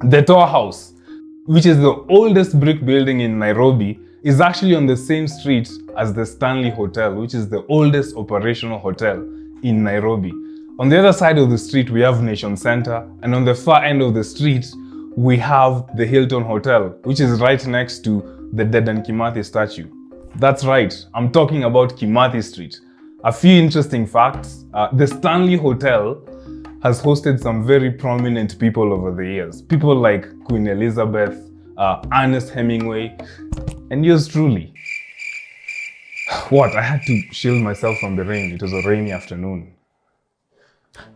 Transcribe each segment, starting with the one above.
The Tower House, which is the oldest brick building in Nairobi, is actually on the same street as the Stanley Hotel, which is the oldest operational hotel in Nairobi. On the other side of the street, we have Nation Center, and on the far end of the street, we have the Hilton Hotel, which is right next to the Dedan Kimathi statue. That's right, I'm talking about Kimathi Street. A few interesting facts. The Stanley Hotel has hosted some very prominent people over the years. People like Queen Elizabeth, Ernest Hemingway, and yours truly. What? I had to shield myself from the rain. It was a rainy afternoon.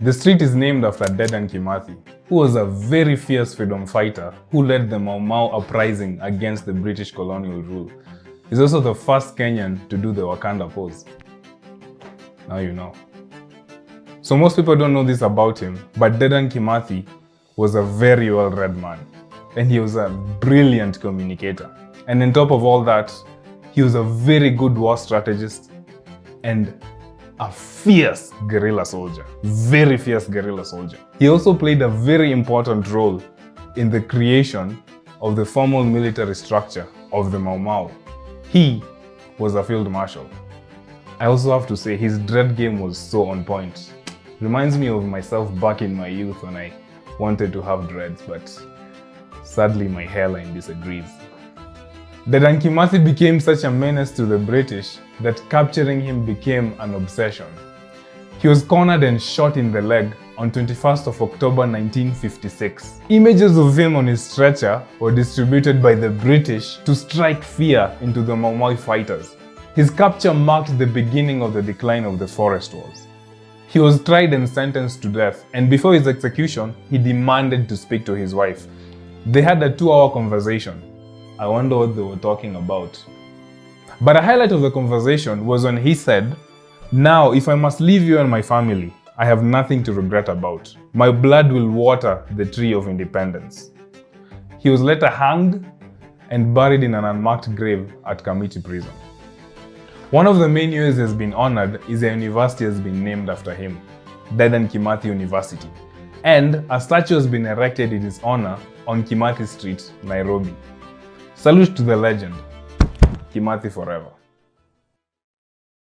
The street is named after Dedan Kimathi, who was a very fierce freedom fighter who led the Mau Mau uprising against the British colonial rule. He's also the first Kenyan to do the Wakanda pose. Now you know. So most people don't know this about him, but Dedan Kimathi was a very well-read man, and he was a brilliant communicator. And on top of all that, he was a very good war strategist and a fierce guerrilla soldier. Very fierce guerrilla soldier. He also played a very important role in the creation of the formal military structure of the Mau Mau. He was a field marshal. I also have to say his dread game was so on point. Reminds me of myself back in my youth when I wanted to have dreads, but sadly my hairline disagrees. Dedan Kimathi became such a menace to the British that capturing him became an obsession. He was cornered and shot in the leg on 21st of October 1956. Images of him on his stretcher were distributed by the British to strike fear into the Mau Mau fighters. His capture marked the beginning of the decline of the forest wars. He was tried and sentenced to death, and before his execution, he demanded to speak to his wife. They had a 2-hour conversation. I wonder what they were talking about. But a highlight of the conversation was when he said, "Now, if I must leave you and my family, I have nothing to regret about. My blood will water the tree of independence." He was later hanged and buried in an unmarked grave at Kimathi prison. One of the main ways he has been honored is a university has been named after him, Dedan Kimathi University. And a statue has been erected in his honor on Kimathi Street, Nairobi. Salute to the legend, Kimathi forever.